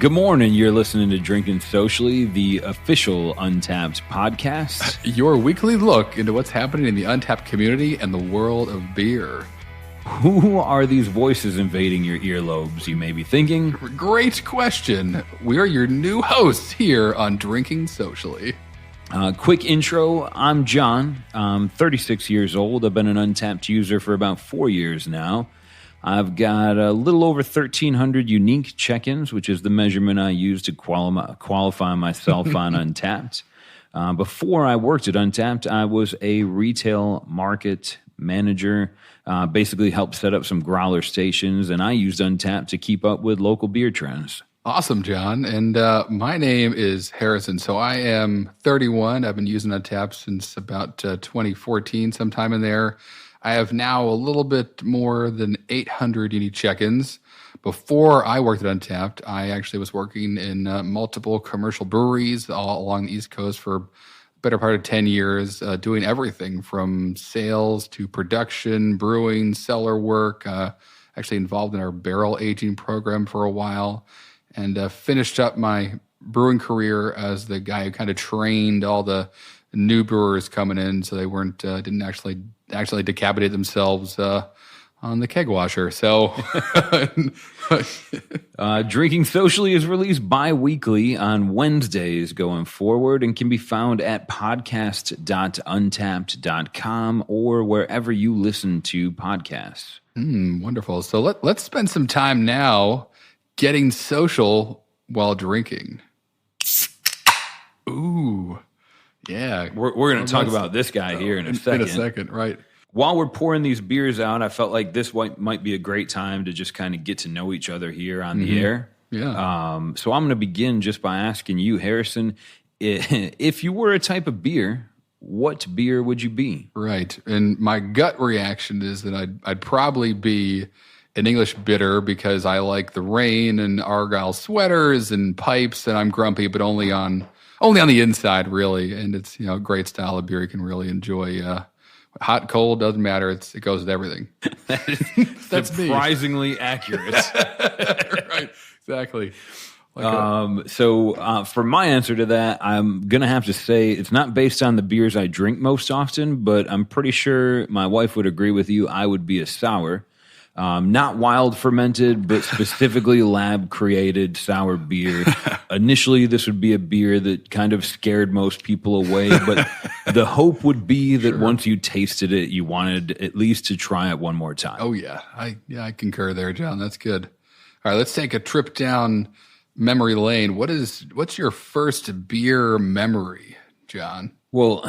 Good morning. You're listening to Drinking Socially, the official Untappd podcast. Your weekly look into what's happening in the Untappd community and the world of beer. Who are these voices invading your earlobes, you may be thinking? Great question. We are your new hosts here on Drinking Socially. Quick intro, I'm Jon. I'm 36 years old. I've been an Untappd user for about 4 years now. I've got a little over 1,300 unique check-ins, which is the measurement I use to qualify myself on Untappd. Before I worked at Untappd, I was a retail market manager, basically helped set up some growler stations, and I used Untappd to keep up with local beer trends. Awesome, Jon. And my name is Harrison. So I am 31. I've been using Untappd since about 2014, sometime in there. I have now a little bit more than 800 unique check-ins. Before I worked at Untappd, I actually was working in multiple commercial breweries all along the East Coast for a better part of 10 years, doing everything from sales to production, brewing, cellar work, actually involved in our barrel aging program for a while, and finished up my brewing career as the guy who kind of trained all the new brewers coming in so they didn't actually decapitate themselves on the keg washer. So Drinking Socially is released bi-weekly on Wednesdays going forward and can be found at podcast.untappd.com or wherever you listen to podcasts. Wonderful. So let's spend some time now getting social while drinking. Ooh. Yeah. We're going to talk about this guy here in a second. In a second, right. While we're pouring these beers out, I felt like this might be a great time to just kind of get to know each other here on the air. Yeah. So I'm going to begin just by asking you, Harrison, if you were a type of beer, what beer would you be? Right. And my gut reaction is that I'd probably be an English bitter because I like the rain and Argyle sweaters and pipes, and I'm grumpy, but only on the inside, really. And it's, a great style of beer you can really enjoy. Hot, cold, doesn't matter. It goes with everything. That's surprisingly accurate. Right, exactly. So for my answer to that, I'm going to have to say it's not based on the beers I drink most often, but I'm pretty sure my wife would agree with you. I would be a sour. Not wild fermented, but specifically lab-created sour beer. Initially, this would be a beer that kind of scared most people away, but the hope would be that once you tasted it, you wanted at least to try it one more time. Oh, yeah. I concur there, Jon. That's good. All right, let's take a trip down memory lane. What's your first beer memory, Jon? Well,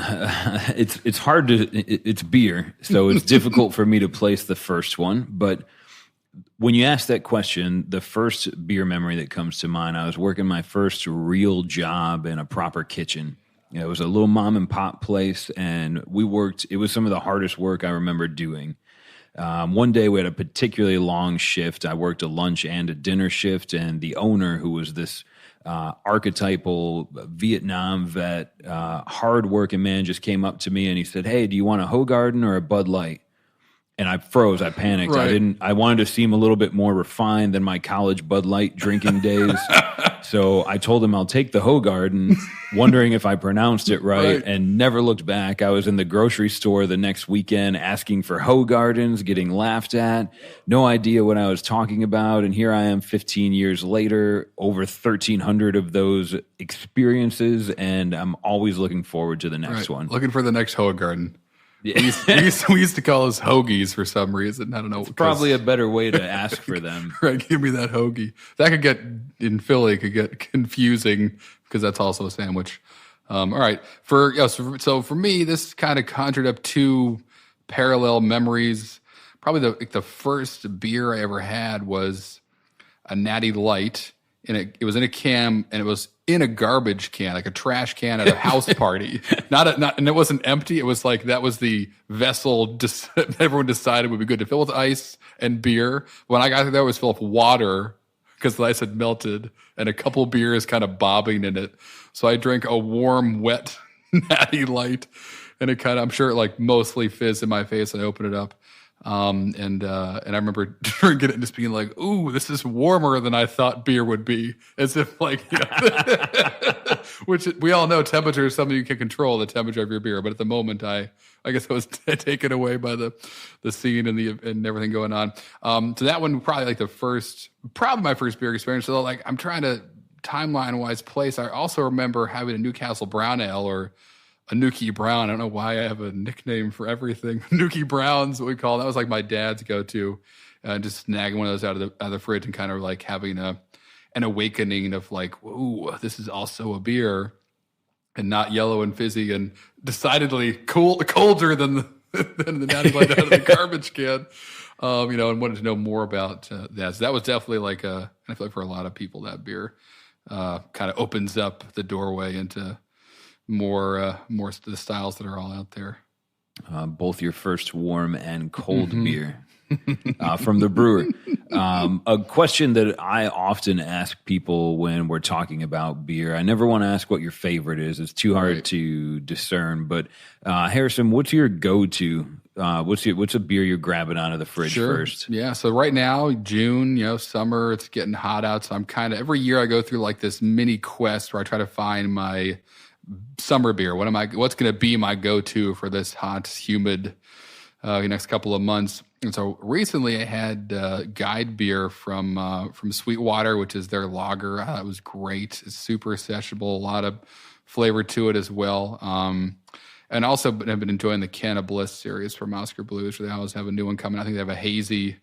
it's hard it's beer, so it's difficult for me to place the first one. But when you ask that question, the first beer memory that comes to mind, I was working my first real job in a proper kitchen. It was a little mom and pop place, and it was some of the hardest work I remember doing. One day we had a particularly long shift. I worked a lunch and a dinner shift, and the owner, who was this archetypal Vietnam vet, hard-working man, just came up to me and he said, "Hey, do you want a Hoegaarden or a Bud Light?" And I froze. I panicked. Right. I wanted to seem a little bit more refined than my college Bud Light drinking days. So I told him I'll take the Hoegaarden, wondering if I pronounced it right, and never looked back. I was in the grocery store the next weekend asking for Hoegaardens, getting laughed at, no idea what I was talking about. And here I am 15 years later, over 1,300 of those experiences, and I'm always looking forward to the next one. Looking for the next Hoegaarden. Yeah. We used to call those hoagies for some reason. I don't know. It's probably a better way to ask for them. Right, give me that hoagie. That could get, in Philly, could get confusing because that's also a sandwich. All right. So for me, this kind of conjured up two parallel memories. Probably the first beer I ever had was a Natty Light. And it was in a can, and it was in a garbage can, like a trash can at a house party. And it wasn't empty. It was like that was the vessel everyone decided would be good to fill with ice and beer. When I got there, it was full of water because the ice had melted, and a couple beers kind of bobbing in it. So I drank a warm, wet Natty Light, and it kind of, I'm sure it like mostly fizzed in my face. I opened it up. And I remember drinking it and just being like, "Ooh, this is warmer than I thought beer would be." As if like, which we all know temperature is something you can control, the temperature of your beer. But at the moment, I guess I was taken away by the scene and everything going on. So that one probably like probably my first beer experience. So like I'm trying to timeline wise place. I also remember having a Newcastle Brown Ale or a Nuki Brown. I don't know why I have a nickname for everything. Nuki Brown's what we call it. That was like my dad's go-to. Just snagging one of those out of the fridge and kind of like having an awakening of like, ooh, this is also a beer and not yellow and fizzy and decidedly colder than the Natty Light out of the garbage can. And wanted to know more about that. So that was definitely like I feel like for a lot of people that beer kind of opens up the doorway into more the styles that are all out there. Both your first warm and cold beer from the brewer. A question that I often ask people when we're talking about beer. I never want to ask what your favorite is. It's too hard to discern. But Harrison, what's your go-to? What's a beer you're grabbing out of the fridge first? Yeah. So right now, June, summer, it's getting hot out. So I'm kind of every year I go through like this mini quest where I try to find my summer beer. What's going to be my go-to for this hot, humid next couple of months? And so recently I had Guide beer from Sweetwater, which is their lager. It was great. It's super sessionable, a lot of flavor to it as well. And also I've been enjoying the Can of Bliss series from Oscar Blues. They always have a new one coming. I think they have a hazy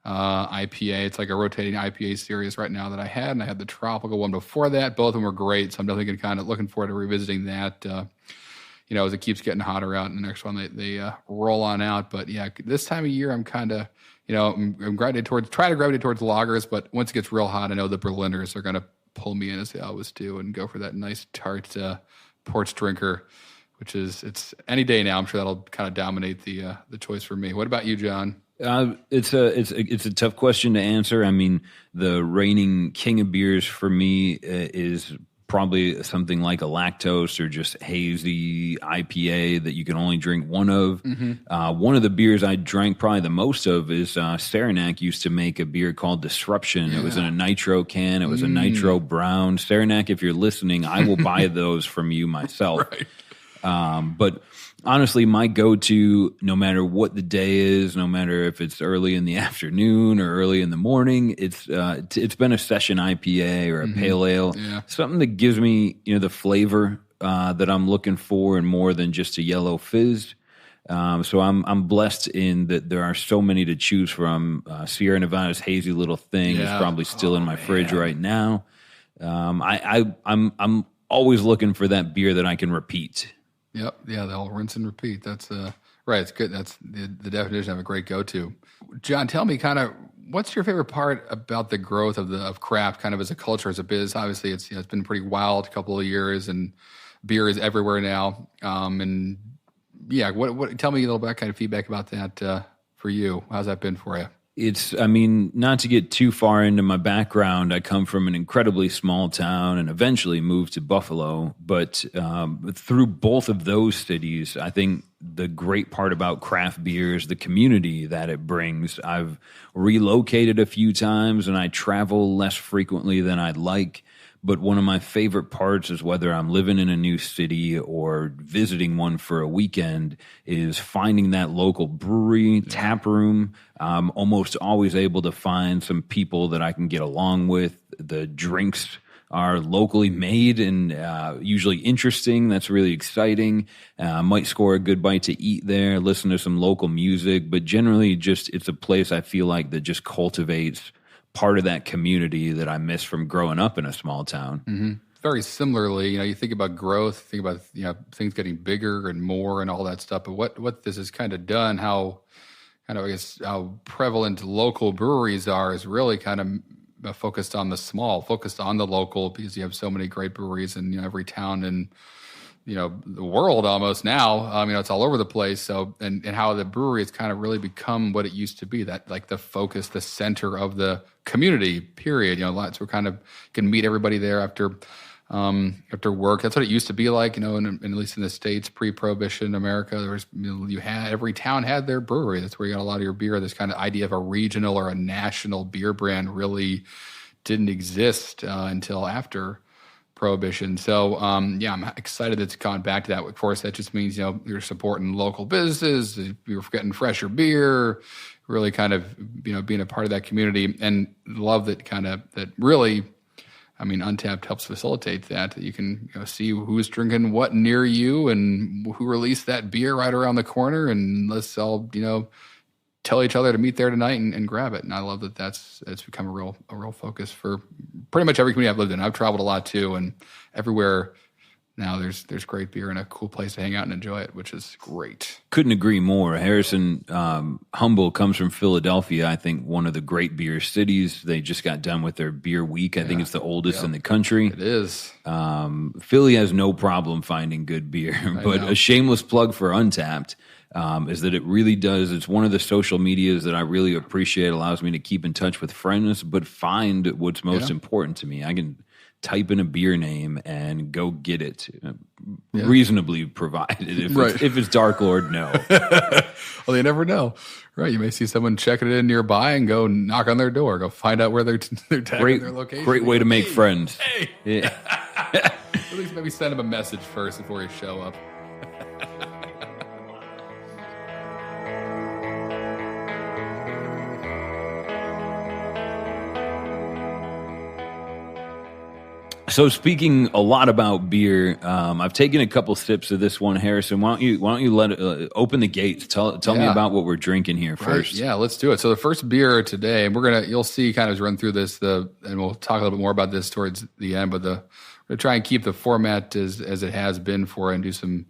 IPA. It's like a rotating IPA series right now that I had, and I had the tropical one before that. Both of them were great, so I'm definitely kind of looking forward to revisiting that. As it keeps getting hotter out, and the next one they roll on out. But yeah, this time of year I'm kind of I'm gravitating towards lagers, but once it gets real hot, I know the Berliners are going to pull me in as they always do, and go for that nice tart porch drinker, which it's any day now. I'm sure that'll kind of dominate the choice for me. What about you, John? It's a tough question to answer. I mean, the reigning king of beers for me is probably something like a lactose or just hazy IPA that you can only drink one of. One of the beers I drank probably the most of is Saranac used to make a beer called Disruption. Yeah. It was in a nitro can. It was a nitro brown. Saranac, if you're listening, I will buy those from you myself. Right. But honestly, my go-to, no matter what the day is, no matter if it's early in the afternoon or early in the morning, it's been a session IPA or a pale ale, something that gives me the flavor that I'm looking for, and more than just a yellow fizz. So I'm blessed in that there are so many to choose from. Sierra Nevada's hazy little thing is probably still in my fridge right now. I'm always looking for that beer that I can repeat. Yep. Yeah, they'll rinse and repeat. That's right. It's good. That's the definition of a great go-to. John, tell me kind of what's your favorite part about the growth of craft kind of as a culture, as a biz? Obviously, it's been a pretty wild couple of years, and beer is everywhere now. And yeah, what tell me a little bit kind of feedback about that for you. How's that been for you? Not to get too far into my background, I come from an incredibly small town and eventually moved to Buffalo. But through both of those cities, I think the great part about craft beer is the community that it brings. I've relocated a few times and I travel less frequently than I'd like. But one of my favorite parts is whether I'm living in a new city or visiting one for a weekend is finding that local brewery, tap room. I'm almost always able to find some people that I can get along with. The drinks are locally made and usually interesting. That's really exciting. Might score a good bite to eat there, listen to some local music. But generally, it's a place I feel like that just cultivates part of that community that I miss from growing up in a small town. Very similarly, you think about growth, think about things getting bigger and more and all that stuff. But what this has kind of done, how prevalent local breweries are, is really kind of focused on the small, focused on the local, because you have so many great breweries in every town and the world almost now. It's all over the place. So, and how the brewery has kind of really become what it used to be, that like the focus, the center of the community, period. Lots, we're kind of can meet everybody there after after work. That's what it used to be like, at least in the States, pre-Prohibition America. There was, every town had their brewery. That's where you got a lot of your beer. This kind of idea of a regional or a national beer brand really didn't exist until after Prohibition. So, I'm excited that it's gone back to that. Of course, that just means, you're supporting local businesses, you're getting fresher beer, really kind of, being a part of that community, and love that really, Untappd helps facilitate that you can see who's drinking what near you and who released that beer right around the corner, and let's all, tell each other to meet there tonight and grab it. And I love that it's become a real focus for pretty much every community I've lived in. I've traveled a lot too, and everywhere now there's great beer and a cool place to hang out and enjoy it, which is great. Couldn't agree more. Harrison, humble, comes from Philadelphia. I think one of the great beer cities. They just got done with their beer week. I think it's the oldest in the country. It is. Philly has no problem finding good beer, but a shameless plug for Untappd. Is that it really does. It's one of the social medias that I really appreciate. It allows me to keep in touch with friends, but find what's most important to me. I can type in a beer name and go get it, reasonably provided. If it's Dark Lord, no. Well, you never know. Right, you may see someone checking it in nearby and go knock on their door, go find out where they're tagging their location. Great way to make friends. Hey. Yeah. At least maybe send them a message first before you show up. So speaking a lot about beer, I've taken a couple sips of this one, Harrison. Why don't you let open the gates? Tell me about what we're drinking here first. Yeah, let's do it. So the first beer today, and you'll see kind of as we run through this, and we'll talk a little bit more about this towards the end. But we're gonna try and keep the format as it has been for, and do some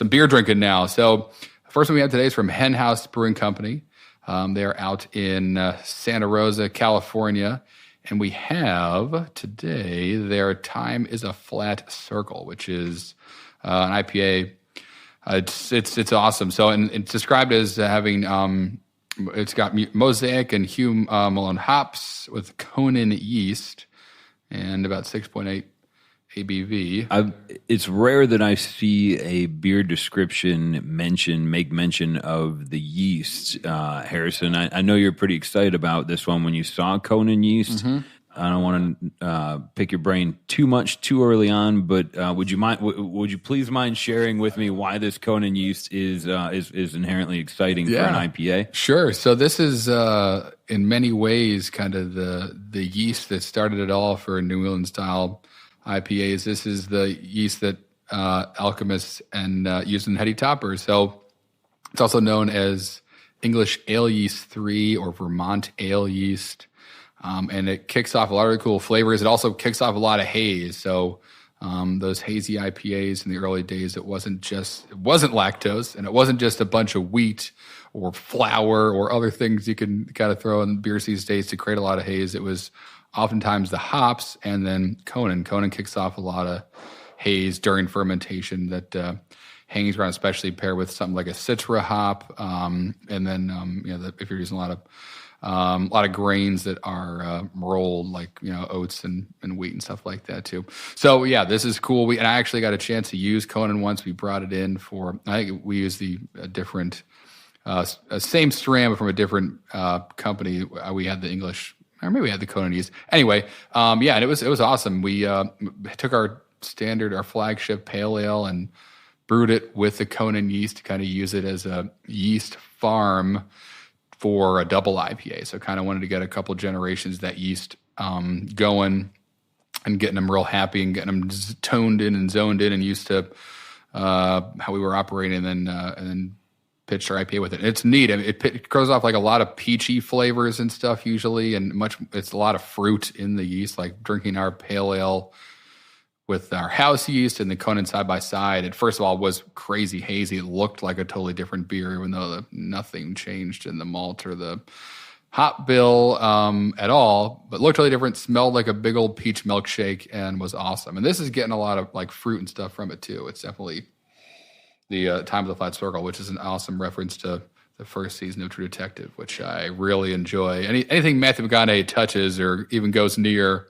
beer drinking now. So the first one we have today is from Hen House Brewing Company. They are out in Santa Rosa, California. And we have today their Time is a Flat Circle, which is an IPA. It's awesome. So, and it's described as having it's got Mosaic and Hugh Malone hops with Conan yeast and about 6.8 ABV. It's rare that I see a beer description make mention of the yeast. Harrison, I know you're pretty excited about this one when you saw Conan yeast. Mm-hmm. I don't want to pick your brain too much too early on, but would you please mind sharing with me why this Conan yeast is inherently exciting for an IPA? Sure. So this is in many ways kind of the yeast that started it all for New England style IPAs. This is the yeast that alchemists and used in heady toppers. So it's also known as English Ale Yeast 3 or Vermont Ale Yeast. And it kicks off a lot of really cool flavors. It also kicks off a lot of haze. So those hazy IPAs in the early days, it wasn't lactose, and it wasn't just a bunch of wheat or flour or other things you can kind of throw in beers these days to create a lot of haze. It was oftentimes the hops, and then Conan. Conan kicks off a lot of haze during fermentation that hangs around, especially paired with something like a Citra hop. And then if you're using a lot of grains that are rolled, like oats and wheat and stuff like that too. So yeah, this is cool. I actually got a chance to use Conan once. We brought it in for, I think we used the different same strand but from a different company. We had the English, or maybe we had the Conan yeast. Anyway, and it was awesome. We took our flagship pale ale and brewed it with the Conan yeast to kind of use it as a yeast farm for a double IPA. So kind of wanted to get a couple generations of that yeast going and getting them real happy and getting them toned in and zoned in and used to how we were operating, and then pitched our IPA with it. It's neat. I mean, it goes off like a lot of peachy flavors and stuff usually, and it's a lot of fruit in the yeast, like drinking our pale ale with our house yeast and the Conan side by side. It first of all was crazy hazy. It looked like a totally different beer, even though nothing changed in the malt or the hop bill at all, but looked really different, smelled like a big old peach milkshake, and was awesome. And this is getting a lot of like fruit and stuff from it too. It's definitely the Time of the Flat Circle, which is an awesome reference to the first season of True Detective, which I really enjoy. Anything Matthew McConaughey touches or even goes near,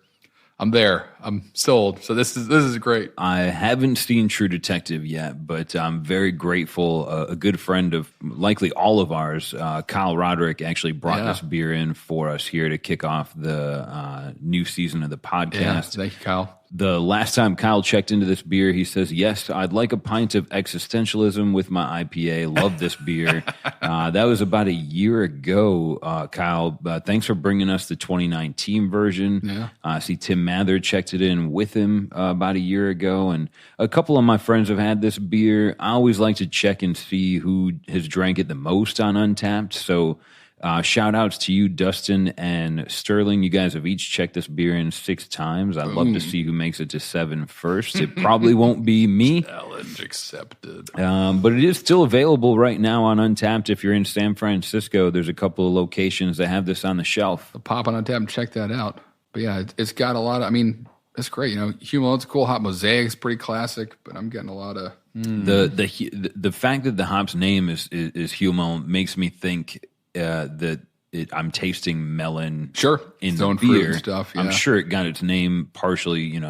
I'm there. I'm sold. So this is great. I haven't seen True Detective yet, but I'm very grateful. A good friend of likely all of ours, Kyle Roderick, actually brought this beer in for us here to kick off the new season of the podcast. Yeah, thank you, Kyle. The last time Kyle checked into this beer, he says, yes, I'd like a pint of existentialism with my IPA. Love this beer. That was about a year ago, Kyle. Thanks for bringing us the 2019 version. Yeah. I see Tim Mather checked it in with him about a year ago. And a couple of my friends have had this beer. I always like to check and see who has drank it the most on Untappd. So shout outs to you, Dustin and Sterling. You guys have each checked this beer in 6 times. I'd love to see who makes it to 7 first. It probably won't be me. Challenge accepted. But it is still available right now on Untappd. If you're in San Francisco, there's a couple of locations that have this on the shelf. Pop on Untappd and check that out. But yeah, it's got a lot of, I mean, it's great. You know, Humalone's cool. Hop Mosaic's pretty classic, but I'm getting a lot of... The fact that the hop's name is Humone makes me think that I'm tasting melon in the beer. And stuff, yeah. I'm sure it got its name partially,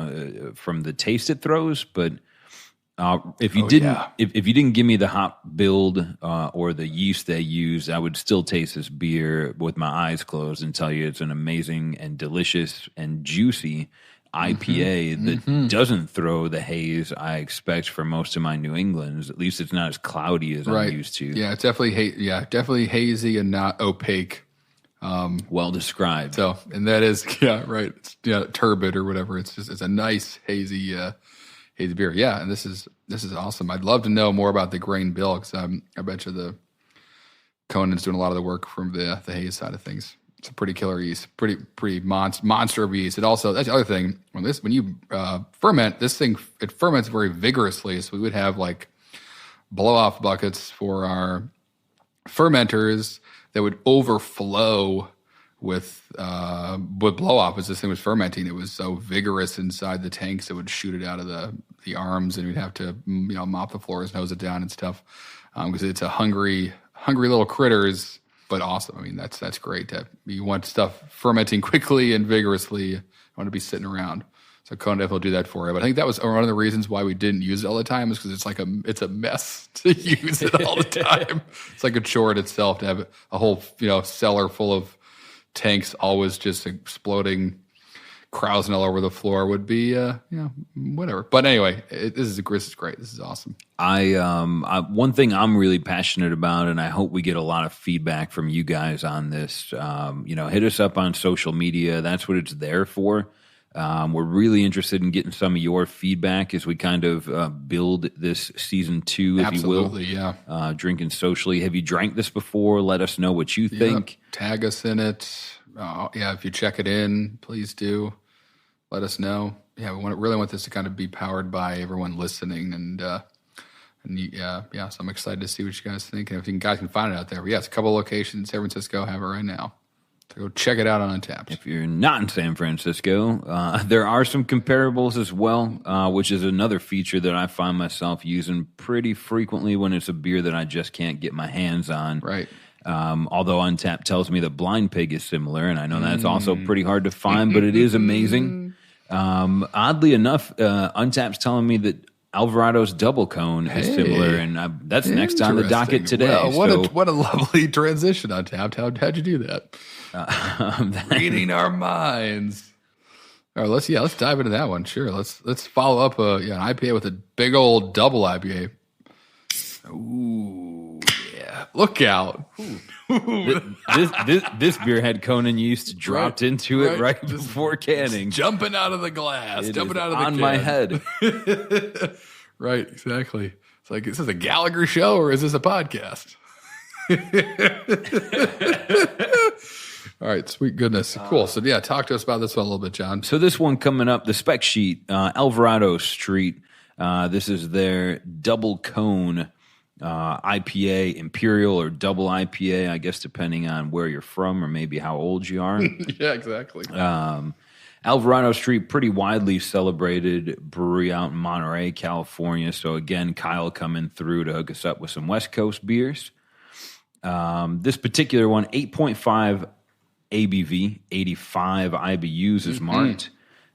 from the taste it throws. But if you didn't give me the hop build or the yeast they use, I would still taste this beer with my eyes closed and tell you it's an amazing and delicious and juicy IPA that doesn't throw the haze I expect for most of my New Englands. At least it's not as cloudy as I'm used to. Yeah, it's definitely hazy and not opaque. Well described. So, and that is right. It's, turbid or whatever. It's a nice hazy beer. Yeah, and this is awesome. I'd love to know more about the grain bill because I bet you the Conan's doing a lot of the work from the haze side of things. It's a pretty killer yeast, pretty monster of yeast. It also, that's the other thing, when you ferment, this thing, it ferments very vigorously. So we would have like blow-off buckets for our fermenters that would overflow with blow-off as this thing was fermenting. It was so vigorous inside the tanks, it would shoot it out of the arms, and we'd have to mop the floors, hose it down and stuff because it's a hungry little critters. But awesome. I mean, that's great. You want stuff fermenting quickly and vigorously. You want to be sitting around. So Conan will do that for you. But I think that was one of the reasons why we didn't use it all the time is because it's a mess to use it all the time. It's like a chore in itself to have a whole cellar full of tanks always just exploding, carousing all over the floor would be whatever. But anyway, this is great. This is awesome. One thing I'm really passionate about, and I hope we get a lot of feedback from you guys on this. Hit us up on social media. That's what it's there for. We're really interested in getting some of your feedback as we kind of build this season 2, if you will. Absolutely, yeah. Drinking socially. Have you drank this before? Let us know what you think. Tag us in it. If you check it in, please do. Let us know. Yeah, we really want this to kind of be powered by everyone listening, so I'm excited to see what you guys think, and if you guys can find it out there. But it's a couple of locations in San Francisco have it right now. So go check it out on Untappd. If you're not in San Francisco, there are some comparables as well, which is another feature that I find myself using pretty frequently when it's a beer that I just can't get my hands on. Right. Although Untappd tells me that Blind Pig is similar, and I know that's also pretty hard to find, but it is amazing. Oddly enough, Untappd's telling me that Alvarado's Double Cone is similar, and that's next on the docket today. Well, what a lovely transition, Untappd. How'd you do that? Reading our minds. All right, let's dive into that one. Sure, let's follow up an IPA with a big old double IPA. Ooh, yeah! Look out! This beer had Conan yeast dropped into it right before canning, jumping out of the glass, jumping out of the on can. my head. Right, exactly. It's like, is this a Gallagher show or is this a podcast? All right, sweet goodness. Cool. So, talk to us about this one a little bit, John. So this one coming up, the spec sheet, Alvarado Street. This is their double cone IPA, Imperial or double IPA, I guess, depending on where you're from or maybe how old you are. Yeah, exactly. Alvarado Street, pretty widely celebrated brewery out in Monterey, California. So again, Kyle coming through to hook us up with some West Coast beers. This particular one, 8.5 ABV, 85 IBUs is marked.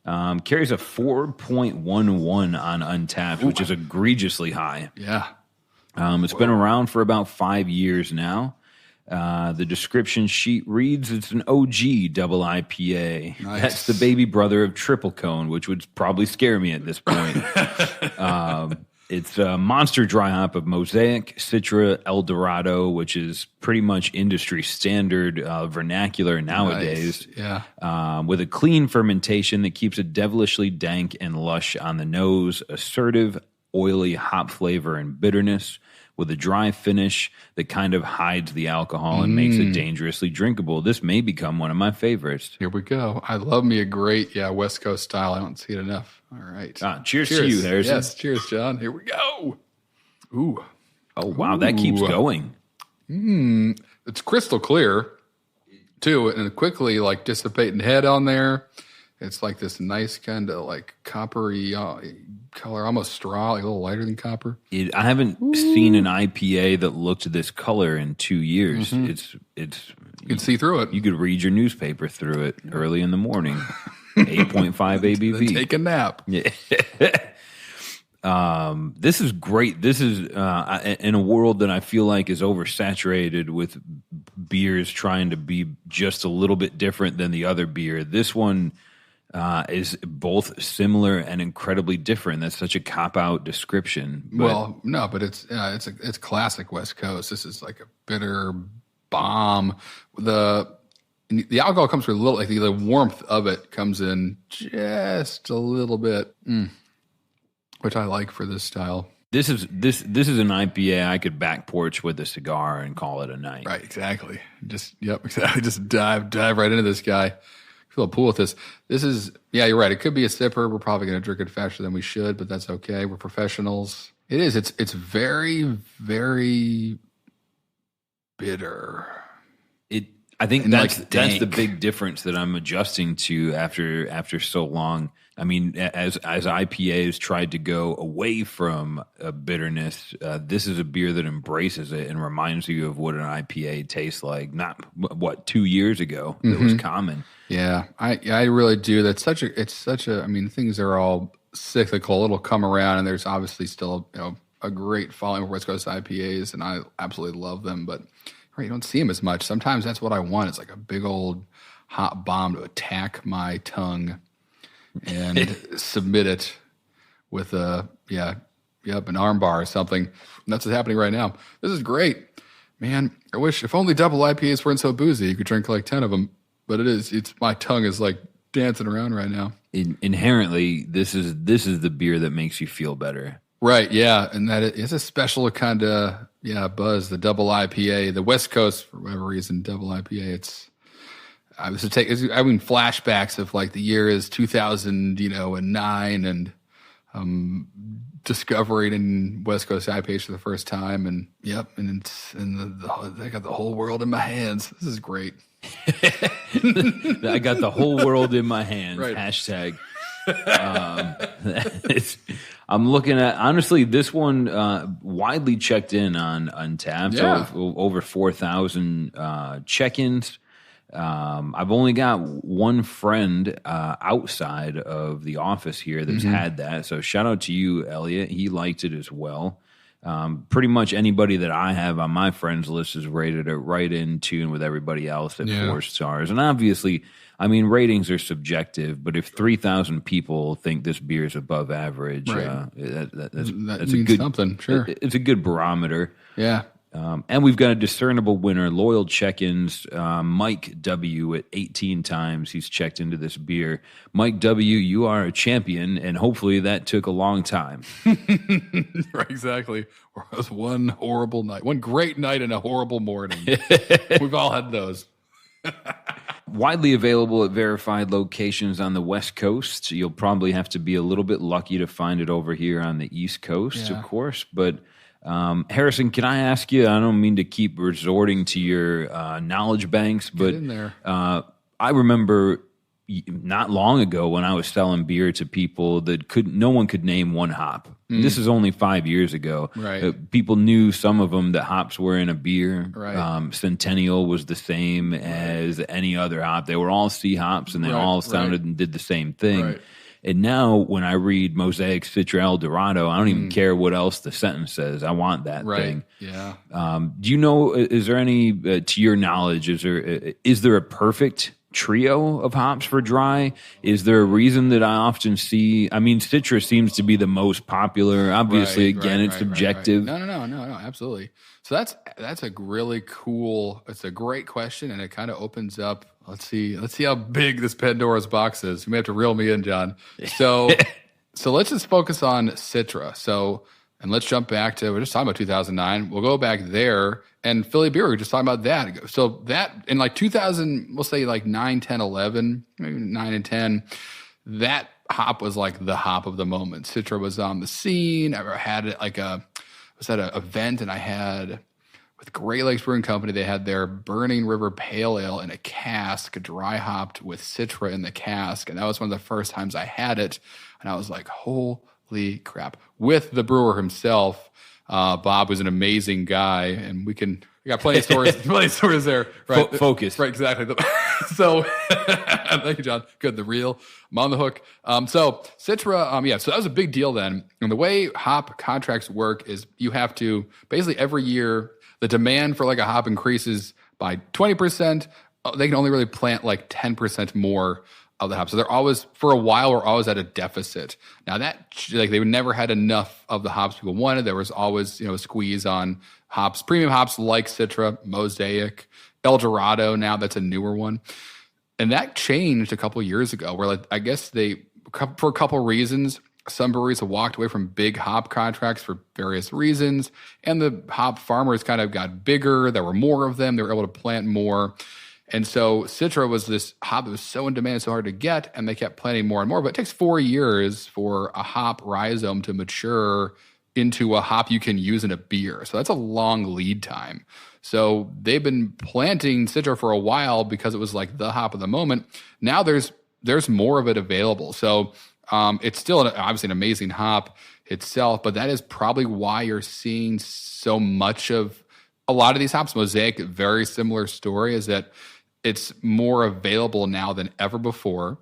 Carries a 4.11 on Untappd, which is egregiously high. Yeah. It's been around for about 5 years now. The description sheet reads, it's an OG double IPA. Nice. That's the baby brother of Triple Cone, which would probably scare me at this point. It's a monster dry hop of Mosaic, Citra, El Dorado, which is pretty much industry standard vernacular nowadays. Nice. Yeah. With a clean fermentation that keeps it devilishly dank and lush on the nose, assertive, oily hop flavor and bitterness, with a dry finish that kind of hides the alcohol and makes it dangerously drinkable. This may become one of my favorites. Here we go. I love me a great, West Coast style. I don't see it enough. All right. Cheers to you, Harrison. Yes, cheers, John. Here we go. Ooh. Oh, wow, that keeps going. It's crystal clear, too, and it quickly, dissipating head on there. It's like this nice kind of, coppery color, almost straw, a little lighter than copper. I haven't seen an IPA that looked this color in 2 years. It's you can see through it. You could read your newspaper through it early in the morning. 8.5 ABV. Then take a nap. Yeah. This is great. This is in a world that I feel like is oversaturated with beers trying to be just a little bit different than the other beer. This one is both similar and incredibly different. That's such a cop-out description. Well, no, but it's classic West Coast. This is like a bitter bomb. The alcohol comes with a little, the warmth of it comes in just a little bit, which I like for this style. This is an IPA I could back porch with a cigar and call it a night. Right, exactly. Exactly. Just dive right into this guy. Feel a pool with this. This is, you're right. It could be a sipper. We're probably going to drink it faster than we should, but that's okay. We're professionals. It is. It's very, very bitter. I think that's the big difference that I'm adjusting to after so long. I mean, as IPAs tried to go away from bitterness, this is a beer that embraces it and reminds you of what an IPA tastes like. Not 2 years ago that was common. Yeah, I really do. It's such a. I mean, things are all cyclical. It'll come around, and there's obviously still a great following of West Coast IPAs, and I absolutely love them. But you don't see them as much. Sometimes that's what I want. It's like a big old hot bomb to attack my tongue and submit it with an arm bar or something. And that's what's happening right now. This is great, man. I wish if only double IPAs weren't so boozy. You could drink 10 of them. But it's my tongue is dancing around right now. Inherently, this is the beer that makes you feel better. Right, yeah, and that it's a special kind of buzz. The double IPA, the West Coast for whatever reason, double IPA. I was having flashbacks of the year is 2009 and discovering in West Coast IPAs for the first time, and I got the whole world in my hands. This is great. I got the whole world in my hands. Right. Hashtag. I'm looking at, honestly, this one widely checked in on Untappd. Yeah. Over 4,000 check-ins. I've only got one friend outside of the office here that's had that. So shout out to you, Elliot. He liked it as well. Pretty much anybody that I have on my friends list is rated it right in tune with everybody else at 4 stars. And obviously, I mean, ratings are subjective, but if 3,000 people think this beer is above average, right. that's means a good something. Sure, it's a good barometer. Yeah. And we've got a discernible winner, loyal check-ins, Mike W. at 18 times he's checked into this beer. Mike W., you are a champion, and hopefully that took a long time. Right, exactly. Or it was one horrible night, one great night and a horrible morning. We've all had those. Widely available at verified locations on the West Coast. You'll probably have to be a little bit lucky to find it over here on the East Coast, of course, but... Harrison, can I ask you, I don't mean to keep resorting to your knowledge banks, but in there. I remember, not long ago when I was selling beer to people that no one could name one hop. This is only 5 years ago. Right. People knew some of them that hops were in a beer. Right. Centennial was the same as any other hop. They were all C hops, and they all sounded and did the same thing. Right. And now when I read Mosaic Citra El Dorado, I don't even care what else the sentence says. I want that thing. Yeah. Do you know, is there any, to your knowledge, is there a perfect trio of hops for dry? Is there a reason that I often see? I mean, Citra seems to be the most popular. Obviously, it's subjective. No, absolutely. So that's a really cool. It's a great question, and it kind of opens up. Let's see how big this Pandora's box is. You may have to reel me in, John. So let's just focus on Citra. And let's jump back to, we're just talking about 2009. We'll go back there, and Philly Beer, we're just talking about that. So that, in like 2000, we'll say like 9, 10, 11, maybe 9 and 10, that hop was like the hop of the moment. Citra was on the scene. I had it like was at an event, and I had, with Great Lakes Brewing Company, they had their Burning River Pale Ale in a cask, dry hopped with Citra in the cask. And that was one of the first times I had it. And I was like, holy crap. With the brewer himself, Bob was an amazing guy. And we got plenty of stories there. Right. Focus. Right, exactly. So, thank you, John. Good. I'm on the hook. So Citra, so that was a big deal then. And the way hop contracts work is you have to, basically every year, the demand for like a hop increases by 20%. They can only really plant like 10% more of the hop. So they're always, for a while, we're always at a deficit. Now they never had enough of the hops people wanted. There was always, a squeeze on hops, premium hops like Citra, Mosaic, El Dorado. Now that's a newer one. And that changed a couple years ago where I guess for a couple reasons, some breweries have walked away from big hop contracts for various reasons, and the hop farmers kind of got bigger. There were more of them. They were able to plant more. And so Citra was this hop that was so in demand, so hard to get, and they kept planting more and more. But it takes 4 years for a hop rhizome to mature into a hop you can use in a beer. So that's a long lead time. So they've been planting Citra for a while because it was like the hop of the moment. Now there's more of it available. So it's still obviously an amazing hop itself, but that is probably why you're seeing so much of a lot of these hops. Mosaic, very similar story, is that it's more available now than ever before.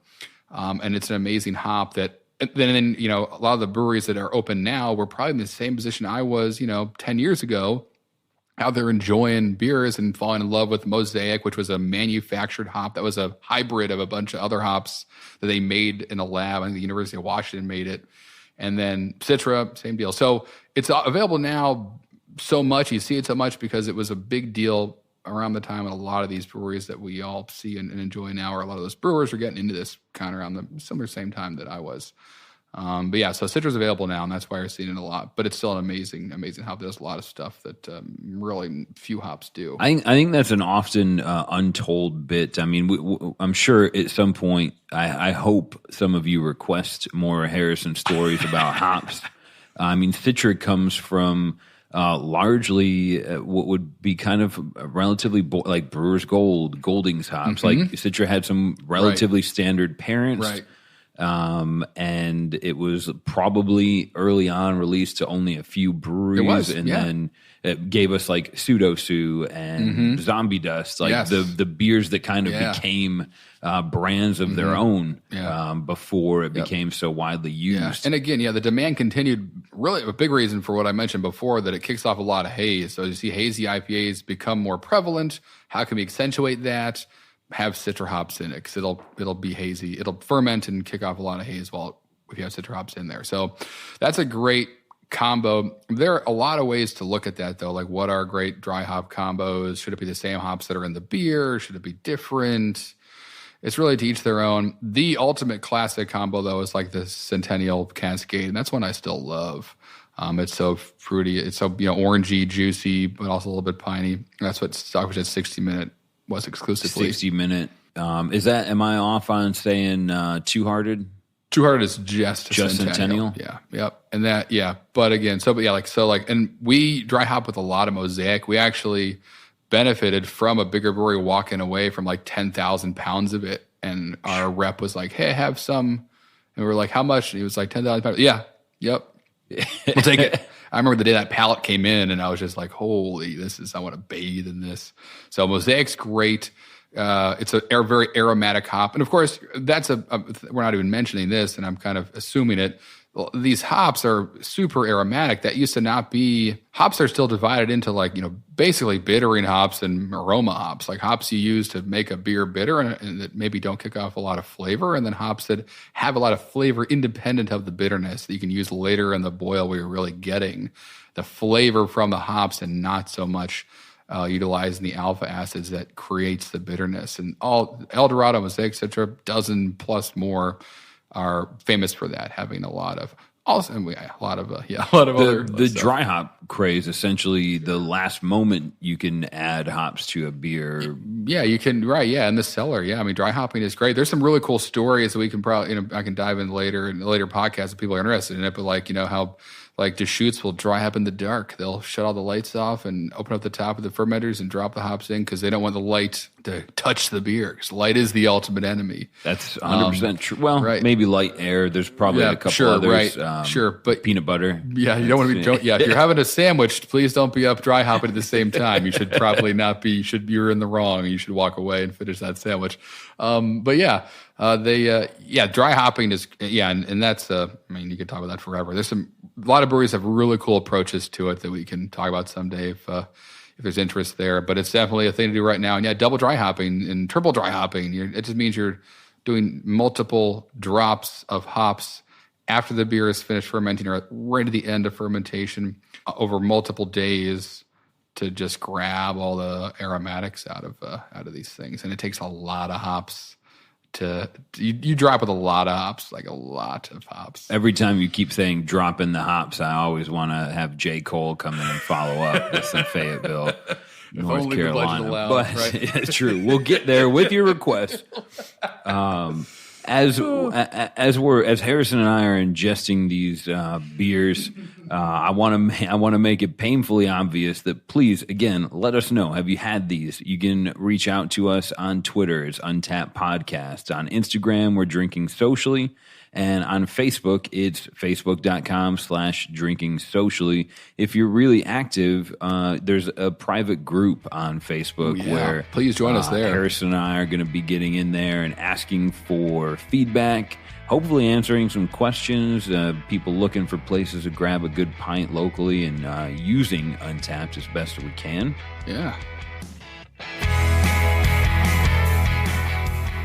And it's an amazing hop that then, a lot of the breweries that are open now were probably in the same position I was, 10 years ago, out there enjoying beers and falling in love with Mosaic, which was a manufactured hop. That was a hybrid of a bunch of other hops that they made in a lab. I think the University of Washington made it. And then Citra, same deal. So it's available now so much. You see it so much because it was a big deal around the time, and a lot of these breweries that we all see and enjoy now, or a lot of those brewers are getting into this kind of around the same time that I was. But yeah, so Citra's available now, and that's why you're seeing it a lot. But it's still an amazing hop. There's a lot of stuff that really few hops do. I think that's an often untold bit. I mean, I'm sure at some point, I hope some of you request more Harrison stories about hops. I mean, Citra comes from largely what would be kind of relatively like Brewer's Gold, Golding's hops. Like Citra had some relatively standard parents. Right. And it was probably early on released to only a few breweries, then it gave us like Pseudo Sue and Zombie Dust, like the beers that kind of became brands of their own before it became so widely used. Yeah. And again, the demand continued. Really, a big reason for what I mentioned before, that it kicks off a lot of haze. So you see hazy IPAs become more prevalent. How can we accentuate that? Have Citra hops in it, because it'll be hazy. It'll ferment and kick off a lot of haze if you have Citra hops in there. So that's a great combo. There are a lot of ways to look at that, though. Like, what are great dry hop combos? Should it be the same hops that are in the beer? Should it be different? It's really to each their own. The ultimate classic combo, though, is like the Centennial Cascade, and that's one I still love. It's so fruity. It's so orangey, juicy, but also a little bit piney. That's what Stockfish at 60-minute was exclusively. 60-minute. Am I off on saying Two Hearted? Two Hearted is just Centennial. Yeah. Yep. And that, But again, and we dry hop with a lot of Mosaic. We actually benefited from a bigger brewery walking away from like 10,000 pounds of it And our rep was like, "Hey, have some." And we were like, "How much?" And he was like, $10,000. Yeah, yep, we'll take it. I remember the day that pallet came in, and I was just like, "Holy, I want to bathe in this." So Mosaic's great. It's a very aromatic hop, and of course, we're not even mentioning this, and I'm kind of assuming it. These hops are super aromatic. That used to not be. Hops are still divided into basically bittering hops and aroma hops, like hops you use to make a beer bitter and that maybe don't kick off a lot of flavor, and then hops that have a lot of flavor independent of the bitterness that you can use later in the boil where you're really getting the flavor from the hops and not so much utilizing the alpha acids that creates the bitterness. And all El Dorado, Mosaic, etc., dozen plus more are famous for that, having a lot of other the dry hop craze. Essentially, the last moment you can add hops to a beer. Yeah, you can. Right. Yeah, in the cellar. Yeah, I mean, dry hopping is great. There's some really cool stories that we can probably I can dive in later podcasts if people are interested in it. But how Deschutes will dry hop in the dark. They'll shut all the lights off and open up the top of the fermenters and drop the hops in because they don't want the light to touch the beer. Because light is the ultimate enemy. That's 100% true. Well, maybe light air. There's probably a couple others. Right. But peanut butter. Yeah, you don't want to be. Yeah, if you're having a sandwich, please don't be up dry hopping at the same time. You should probably not be. You're in the wrong. You should walk away and finish that sandwich. But yeah. Dry hopping is, and that's, you could talk about that forever. There's a lot of breweries have really cool approaches to it that we can talk about someday if there's interest there, but it's definitely a thing to do right now. And double dry hopping and triple dry hopping, it just means you're doing multiple drops of hops after the beer is finished fermenting or right at the end of fermentation over multiple days to just grab all the aromatics out of these things. And it takes a lot of hops. You drop with a lot of hops, like a lot of hops. Every time you keep saying drop in the hops, I always want to have J. Cole come in and follow up. This in Fayetteville, North Carolina. But right? It's true. We'll get there with your request. As Harrison and I are ingesting these beers, I want to make it painfully obvious that please, again, let us know. Have you had these? You can reach out to us on Twitter. It's Untappd Podcast. On Instagram, we're Drinking Socially. And on Facebook, it's facebook.com/drinking socially. If you're really active, there's a private group on Facebook where please join us there. Harrison and I are going to be getting in there and asking for feedback, hopefully answering some questions, people looking for places to grab a good pint locally and using Untappd as best as we can. Yeah.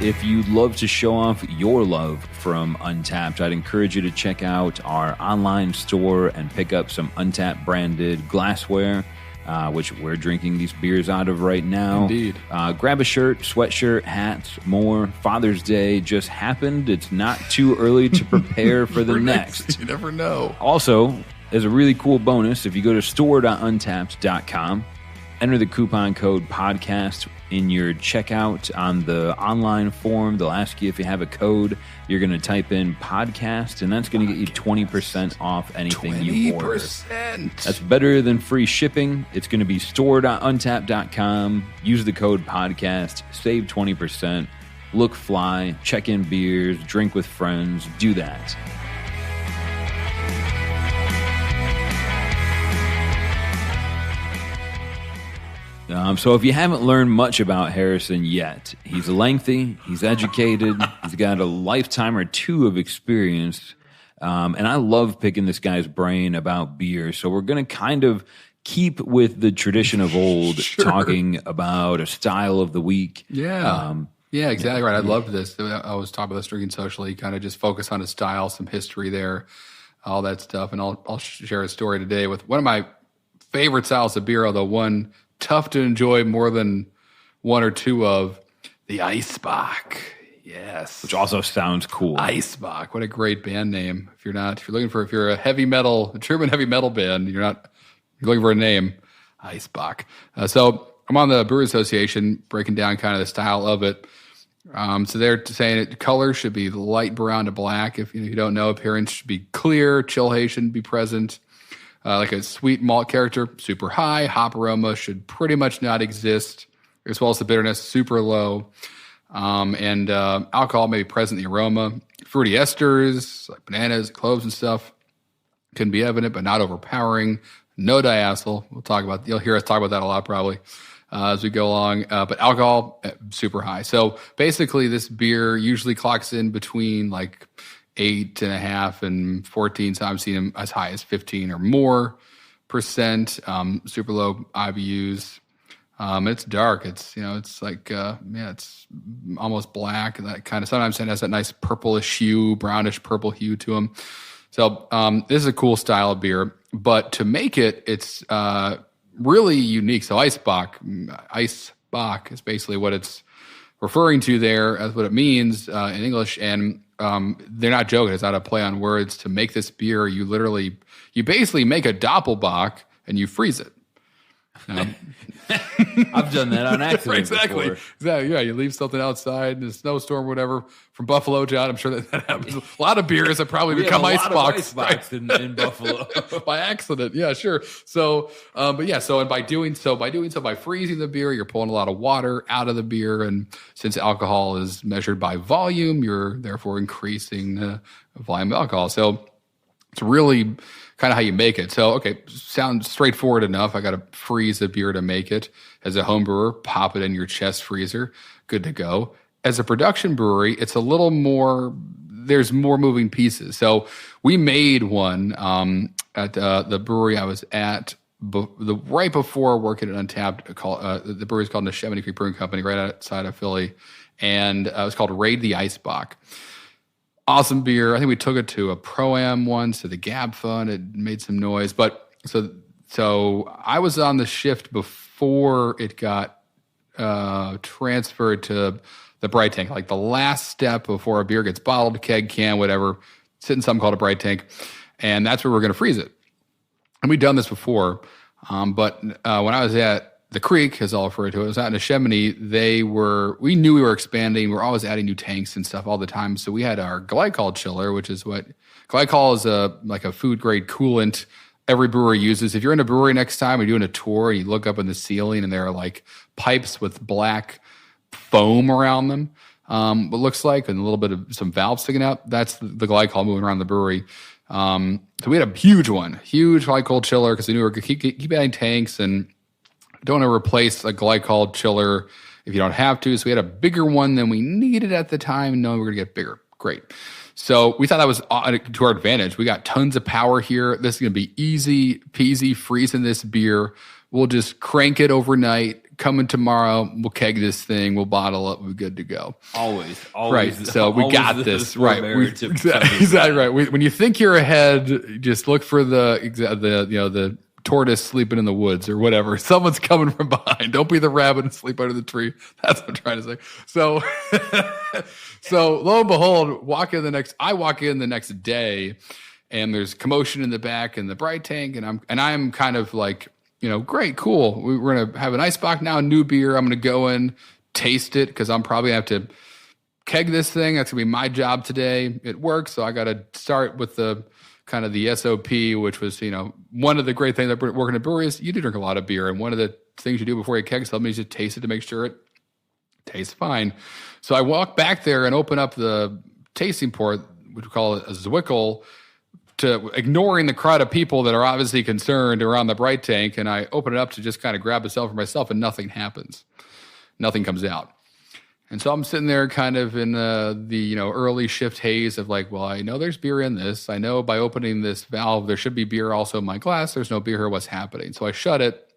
If you'd love to show off your love from Untappd, I'd encourage you to check out our online store and pick up some Untappd branded glassware, which we're drinking these beers out of right now. Indeed. Grab a shirt, sweatshirt, hats, more. Father's Day just happened. It's not too early to prepare for the next. You never know. Also, as a really cool bonus, if you go to store.untappd.com, enter the coupon code podcast in your checkout on the online form. They'll ask you if you have a code. You're going to type in podcast, and that's going to get you 20% off anything you order. 20%. That's better than free shipping. It's going to be store.untappd.com. Use the code podcast. Save 20%. Look fly. Check in beers. Drink with friends. Do that. So if you haven't learned much about Harrison yet, he's lengthy, he's educated, he's got a lifetime or two of experience, and I love picking this guy's brain about beer. So we're going to kind of keep with the tradition of old, talking about a style of the week. Yeah. Yeah, exactly right. I love this. I was talking about this Drinking Socially, kind of just focus on a style, some history there, all that stuff. And I'll share a story today with one of my favorite styles of beer, although one tough to enjoy more than one or two of, the Eisbach. Yes. Which also sounds cool. Eisbach. What a great band name. If you're a German heavy metal band, you're looking for a name, Eisbach. So I'm on the Brewer Association breaking down kind of the style of it. So they're saying color should be light brown to black. If you don't know, appearance should be clear, chill haze shouldn't be present. Like a sweet malt character, super high. Hop aroma should pretty much not exist, as well as the bitterness, super low. and alcohol may be present in the aroma. Fruity esters like bananas, cloves, and stuff can be evident, but not overpowering. No diacetyl. You'll hear us talk about that a lot probably as we go along. But alcohol, super high. So basically, this beer usually clocks in between like 8.5 and 14. So I've seen them as high as 15 or more percent. Super low IBUs. It's dark. It's like it's almost black. And that kind of sometimes it has that nice purplish hue, brownish purple hue to them. So this is a cool style of beer, but to make it, it's really unique. So Eisbach is basically what it's referring to there as what it means in English, and they're not joking. It's not a play on words. To make this beer, you basically make a Doppelbock and you freeze it. I've done that on accident. Exactly. Yeah, you leave something outside in a snowstorm or whatever from Buffalo, John. I'm sure that happens. A lot of beers have probably become Icebox in Buffalo by accident. Yeah, sure. So, and by doing so, by freezing the beer, you're pulling a lot of water out of the beer, and since alcohol is measured by volume, you're therefore increasing the volume of alcohol. So, it's really kind of how you make it. So, okay, sounds straightforward enough. I got to freeze a beer to make it. As a home brewer, pop it in your chest freezer. Good to go. As a production brewery, it's a little more, there's more moving pieces. So we made one at the brewery I was at right before working at Untappd. The brewery is called Neshaminy Creek Brewing Company right outside of Philly. And it was called Raid the Eisbach. Awesome beer. I think we took it to a Pro-Am once, to the Gab Fun. It made some noise. But so I was on the shift before it got transferred to the Bright Tank, like the last step before a beer gets bottled, keg, can, whatever, sit in something called a Bright Tank. And that's where we're going to freeze it. And we'd done this before. But when I was at the Creek, as I'll refer to it, was out in Neshaminy. We knew we were expanding. We're always adding new tanks and stuff all the time. So we had our glycol chiller, which is what glycol is like a food grade coolant every brewery uses. If you're in a brewery next time, you're doing a tour, and you look up in the ceiling and there are like pipes with black foam around them, what looks like, and a little bit of some valves sticking out. That's the glycol moving around the brewery. So we had a huge glycol chiller because we knew we were going to keep adding tanks and don't want to replace a glycol chiller if you don't have to. So we had a bigger one than we needed at the time, knowing we were going to get bigger. Great. So we thought that was to our advantage. We got tons of power here. This is going to be easy peasy freezing this beer. We'll just crank it overnight. Come in tomorrow. We'll keg this thing. We'll bottle it. We're good to go. Always. Right. So we got this. Right. Exactly right. When you think you're ahead, just look for the tortoise sleeping in the woods or whatever. Someone's coming from behind. Don't be the rabbit and sleep under the tree. That's what I'm trying to say. So, so lo and behold, I walk in the next day, and there's commotion in the back in the Bright Tank, and I'm kind of like, great, cool. We're gonna have an Eisbach now, new beer. I'm gonna go in, taste it, because I'm probably gonna have to keg this thing. That's gonna be my job today. It works, so I got to start with the kind of the SOP, which was, one of the great things about working at breweries, you do drink a lot of beer. And one of the things you do before you keg something is you taste it to make sure it tastes fine. So I walk back there and open up the tasting port, which we call a Zwickel, ignoring the crowd of people that are obviously concerned around the Bright Tank. And I open it up to just kind of grab a cell for myself, and nothing happens. Nothing comes out. And so I'm sitting there kind of in the early shift haze of like, well, I know there's beer in this. I know by opening this valve, there should be beer also in my glass. There's no beer here. What's happening? So I shut it,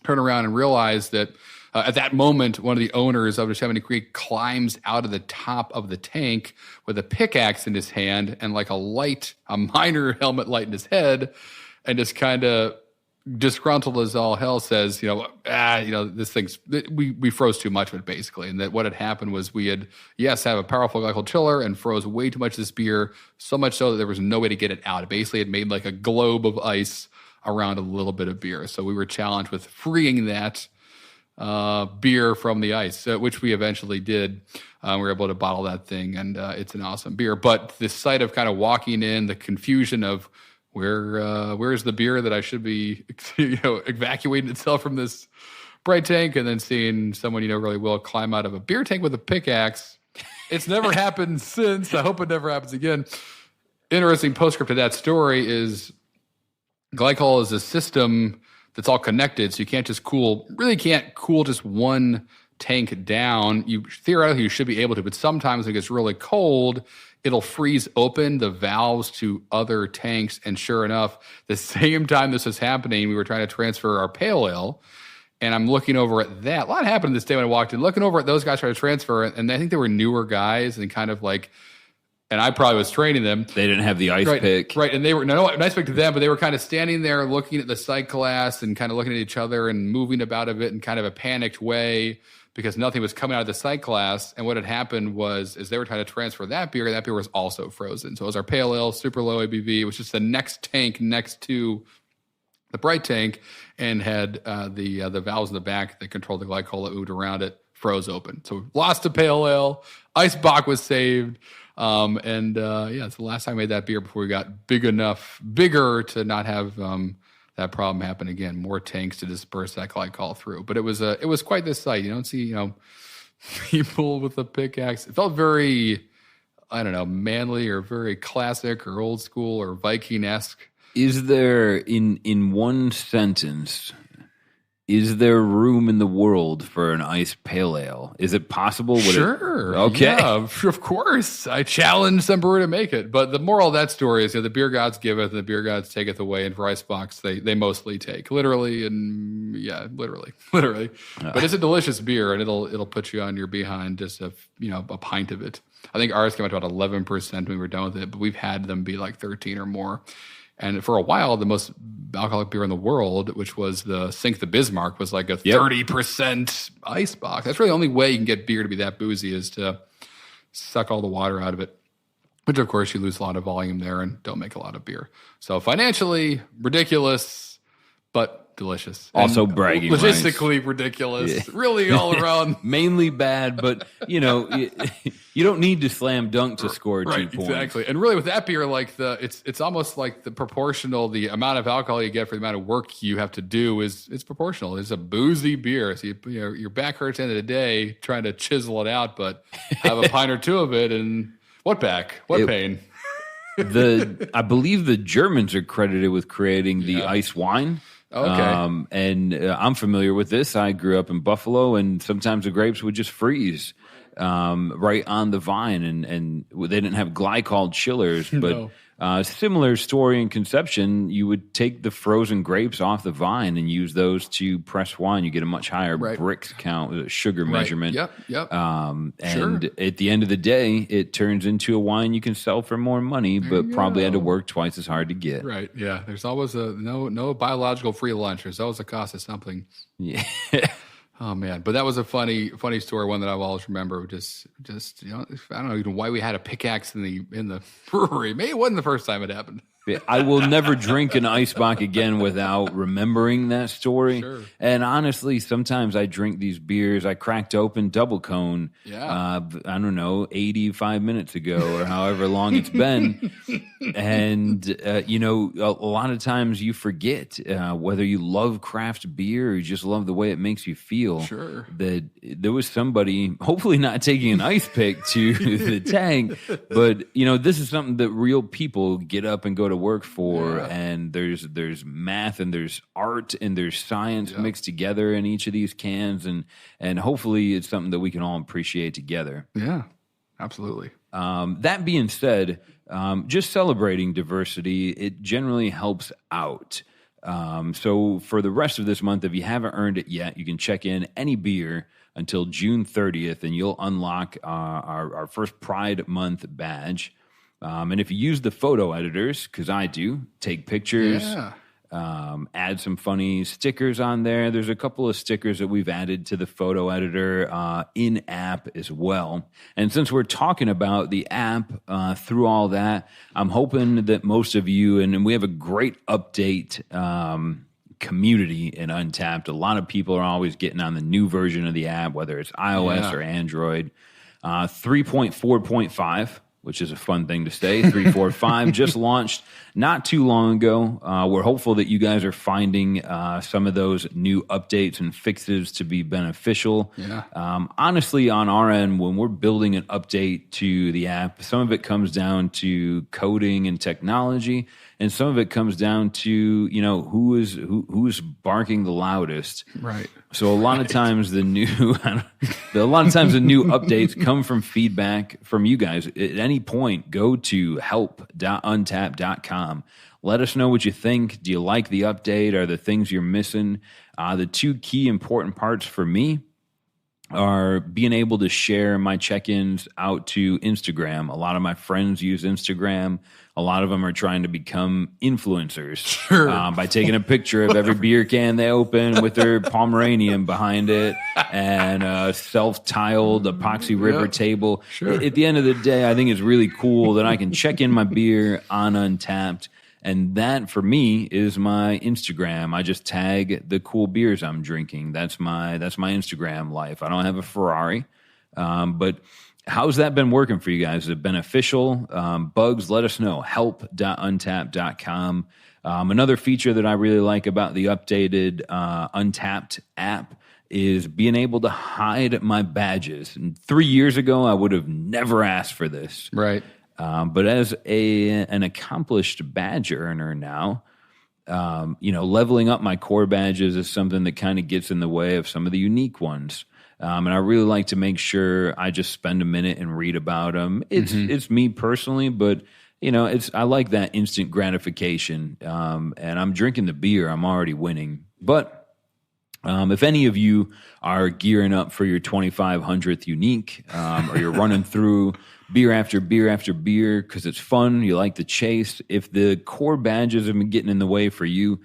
turn around, and realize that at that moment, one of the owners of Neshaminy Creek climbs out of the top of the tank with a pickaxe in his hand and like a minor helmet light in his head, and just kind of disgruntled as all hell says, this thing's, we froze too much of it basically. And that what had happened was we had, have a powerful glycol chiller and froze way too much of this beer, so much so that there was no way to get it out. It basically had made like a globe of ice around a little bit of beer. So we were challenged with freeing that beer from the ice, which we eventually did. We were able to bottle that thing, and it's an awesome beer. But the sight of kind of walking in, the confusion of where's the beer that I should be, evacuating itself from this Bright tank, and then seeing someone you know really well climb out of a beer tank with a pickaxe. It's never happened since. I hope it never happens again. Interesting postscript to that story is glycol is a system that's all connected, so you can't just really can't cool just one tank down. Theoretically, you should be able to, but sometimes when it gets really cold, it'll freeze open the valves to other tanks. And sure enough, the same time this was happening, we were trying to transfer our pale ale. And I'm looking over at that. A lot happened this day when I walked in, looking over at those guys trying to transfer. And I think they were newer guys and kind of like, and I probably was training them. They didn't have the ice pick. Right. And they were, no ice pick to them, but they were kind of standing there looking at the site glass and kind of looking at each other and moving about a bit in kind of a panicked way because nothing was coming out of the site glass. And what had happened was, as they were trying to transfer that beer was also frozen. So it was our pale ale, super low ABV. It was just the next tank next to the bright tank and had the valves in the back that controlled the glycol that moved around it froze open. So we lost a pale ale. Ice box was saved. It's the last time I made that beer before we got bigger to not have that problem happen again. More tanks to disperse that glycol through. But it was quite the sight. You don't see people with a pickaxe. It felt very, I don't know, manly or very classic or old school or Viking-esque. Is there, in one sentence, is there room in the world for an ice pale ale? Is it possible? Sure. Okay. Yeah, of course. I challenge some brewer to make it. But the moral of that story is the beer gods giveth and the beer gods taketh away. And for Icebox, they mostly take. Literally. But it's a delicious beer, and it'll put you on your behind just a pint of it. I think ours came out to about 11% when we were done with it, but we've had them be like 13 or more. And for a while, the most alcoholic beer in the world, which was the Sink the Bismarck, was like a 30% ice box. That's really the only way you can get beer to be that boozy is to suck all the water out of it. Which, of course, you lose a lot of volume there and don't make a lot of beer. So financially, ridiculous, but delicious. Also and bragging logistically rights. Ridiculous. Yeah. Really all around. Mainly bad, but, you don't need to slam dunk to score 2 points. Exactly. And really with that beer, like it's almost like the proportional, the amount of alcohol you get for the amount of work you have to do it's proportional. It's a boozy beer. So your back hurts at the end of the day trying to chisel it out, but have a pint or two of it and what back? What pain? I believe the Germans are credited with creating the ice wine. Okay. I'm familiar with this. I grew up in Buffalo, and sometimes the grapes would just freeze right on the vine, and they didn't have glycol chillers, but similar story and conception. You would take the frozen grapes off the vine and use those to press wine. You get a much higher Brix count, sugar measurement. Yep. And at the end of the day, it turns into a wine you can sell for more money, but probably had to work twice as hard to get. Right. Yeah. There's always no biological free lunch. There's always a cost of something. Yeah. Oh man, but that was a funny story. One that I've always remember. Just I don't know even why we had a pickaxe in the brewery. Maybe it wasn't the first time it happened. I will never drink an Eisbach again without remembering that story. Sure. And honestly, sometimes I drink these beers. I cracked open Double Cone, I don't know, 85 minutes ago or however long it's been. And, a lot of times you forget whether you love craft beer or you just love the way it makes you feel. Sure. That there was somebody, hopefully not taking an ice pick to the tank, but, this is something that real people get up and go to work for, and there's math and there's art and there's science mixed together in each of these cans, and hopefully it's something that we can all appreciate together. Yeah, absolutely. That being said, just celebrating diversity, it generally helps out. So for the rest of this month, if you haven't earned it yet, you can check in any beer until June 30th, and you'll unlock our first Pride Month badge. And if you use the photo editors, because I do, take pictures, add some funny stickers on there. There's a couple of stickers that we've added to the photo editor in-app as well. And since we're talking about the app through all that, I'm hoping that most of you, and we have a great update community in Untappd. A lot of people are always getting on the new version of the app, whether it's iOS or Android. 3.4.5 which is a fun thing to say. 345 just launched not too long ago. We're hopeful that you guys are finding some of those new updates and fixes to be beneficial. Yeah. Honestly, on our end, when we're building an update to the app, some of it comes down to coding and technology, and some of it comes down to who's barking the loudest. Right. So a lot of times the new updates come from feedback from you guys. At any point, go to help.untappd.com. Let us know what you think. Do you like the update? Are there things you're missing? The two key important parts for me are being able to share my check-ins out to Instagram. A lot of my friends use Instagram. A lot of them are trying to become influencers by taking a picture of every beer can they open with their Pomeranian behind it and a self-tiled epoxy river table. Sure. At the end of the day, I think it's really cool that I can check in my beer on Untappd. And that, for me, is my Instagram. I just tag the cool beers I'm drinking. That's my Instagram life. I don't have a Ferrari. But how's that been working for you guys? Is it beneficial? Bugs, let us know. Help.untappd.com. Another feature that I really like about the updated Untappd app is being able to hide my badges. And 3 years ago, I would have never asked for this. Right. But as an accomplished badge earner now, leveling up my core badges is something that kind of gets in the way of some of the unique ones. And I really like to make sure I just spend a minute and read about them. It's me personally, but I like that instant gratification. And I'm drinking the beer, I'm already winning. But if any of you are gearing up for your 2500th unique, or you're running through beer after beer after beer because it's fun, you like the chase, if the core badges have been getting in the way for you,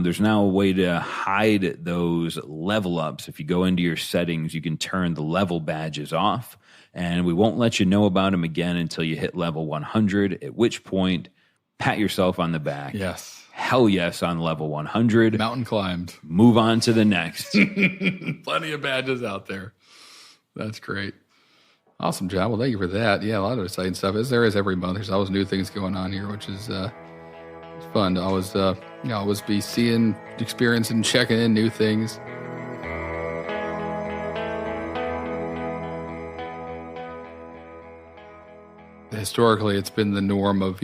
there's now a way to hide those level ups. If you go into your settings, you can turn the level badges off, and we won't let you know about them again until you hit level 100, at which point, pat yourself on the back. Yes. Hell yes on level 100. Mountain climbed. Move on to the next. Plenty of badges out there. That's great. Awesome, John. Well, thank you for that. Yeah, a lot of exciting stuff. As there is every month, there's always new things going on here, which is it's fun to always be seeing, experiencing, checking in new things. Historically, it's been the norm of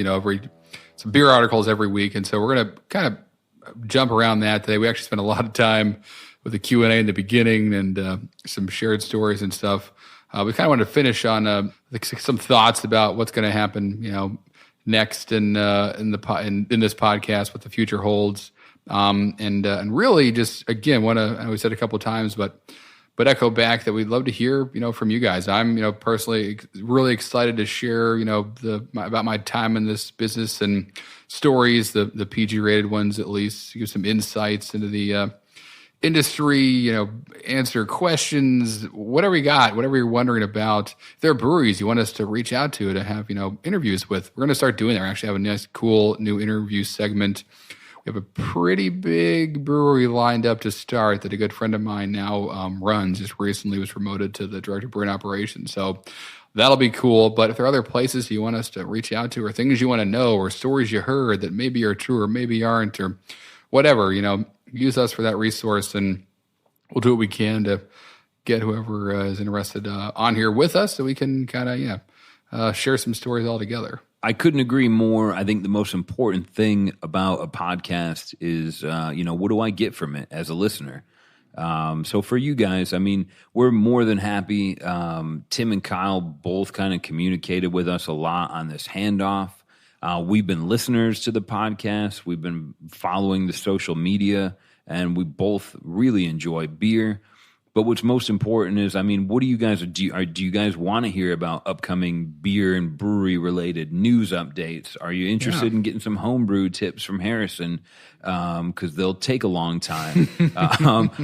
some beer articles every week, and so we're going to kind of jump around that today. We actually spent a lot of time with the Q&A in the beginning and some shared stories and stuff. We kind of wanted to finish on some thoughts about what's going to happen, next in this podcast, what the future holds, and really just again we said a couple of times, but echo back that we'd love to hear from you guys. I'm personally really excited to share about my time in this business and stories, the PG rated ones at least, give some insights into the industry, answer questions, whatever you got, whatever you're wondering about. If there are breweries you want us to reach out to have, interviews with, we're going to start doing that. We actually have a nice, cool new interview segment. We have a pretty big brewery lined up to start that a good friend of mine now runs. Just recently was promoted to the director of brewing operations. So that'll be cool. But if there are other places you want us to reach out to, or things you want to know, or stories you heard that maybe are true or maybe aren't, or whatever, use us for that resource, and we'll do what we can to get whoever is interested on here with us so we can kind of, share some stories all together. I couldn't agree more. I think the most important thing about a podcast is, what do I get from it as a listener? So for you guys, we're more than happy. Tim and Kyle both kind of communicated with us a lot on this handoff. We've been listeners to the podcast. We've been following the social media, and we both really enjoy beer. But what's most important is, what do you guys do? You guys want to hear about upcoming beer and brewery related news updates? Are you interested in getting some homebrew tips from Harrison? Because they'll take a long time.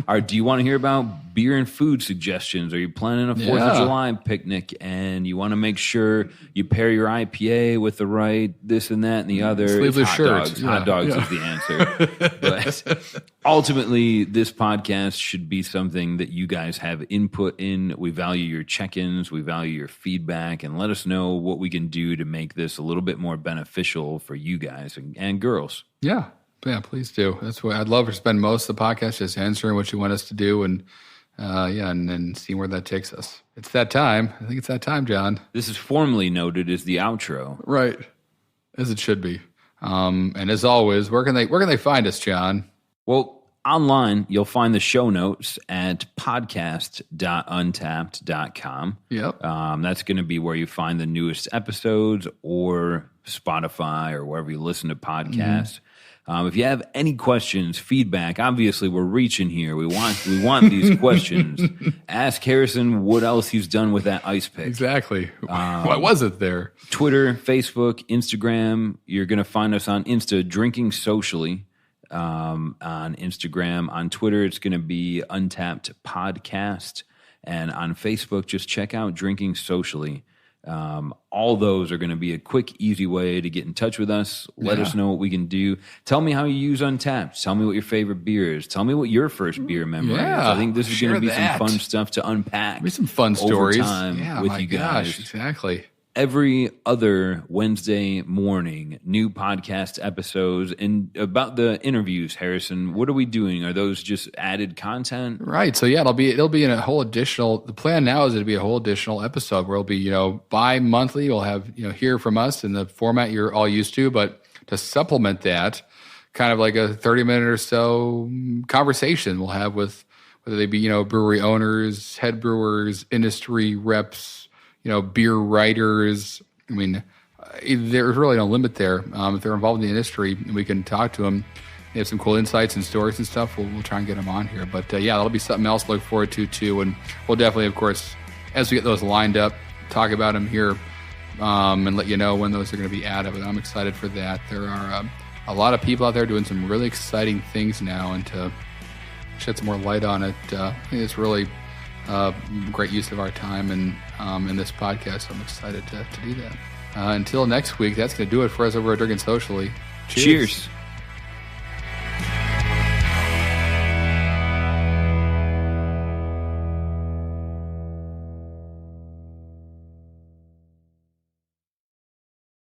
Or do you want to hear about beer and food suggestions. Are you planning a 4th of July picnic and you want to make sure you pair your IPA with the right this and that and the other? Sleeveless shirts. Hot dogs is the answer. But ultimately, this podcast should be something that you guys have input in. We value your check-ins. We value your feedback. And let us know what we can do to make this a little bit more beneficial for you guys and girls. Yeah, please do. That's what I'd love to spend most of the podcast just answering what you want us to do, and and then see where that takes us. It's that time. I think it's that time, John. This is formally noted as the outro, right? As it should be. And as always, where can they find us, John? Well, online, you'll find the show notes at podcast.untappd.com. Yep. That's going to be where you find the newest episodes, or Spotify, or wherever you listen to podcasts. If you have any questions, feedback, obviously we're reaching here. We want these questions. Ask Harrison what else he's done with that ice pick. Exactly. Why was it there? Twitter, Facebook, Instagram. You're going to find us on Insta, Drinking Socially. On Instagram. On Twitter, it's going to be Untappd Podcast. And on Facebook, just check out Drinking Socially. All those are going to be a quick, easy way to get in touch with us. Let us know what we can do. Tell me how you use Untappd. Tell me what your favorite beer is. Tell me what your first beer memory is. I think this is going to be some fun stuff to unpack. Maybe some fun stories with you guys. Gosh, exactly. Every other Wednesday morning, new podcast episodes. And about the interviews, Harrison, what are we doing? Are those just added content? Right. So it'll be in a whole additional. The plan now is it'll be a whole additional episode where it'll be bi-monthly. We'll have hear from us in the format you're all used to, but to supplement that, kind of like a 30-minute or so conversation we'll have with whether they be brewery owners, head brewers, industry reps. Beer writers. I mean, there's really no limit there. If they're involved in the industry, we can talk to them. They have some cool insights and stories and stuff. We'll try and get them on here. But that'll be something else to look forward to too. And we'll definitely, of course, as we get those lined up, talk about them here and let you know when those are going to be added. But I'm excited for that. There are a lot of people out there doing some really exciting things now, and to shed some more light on it, I think it's really great use of our time and in this podcast. I'm excited to do that. Until next week, that's going to do it for us over at Drinking Socially. Cheers.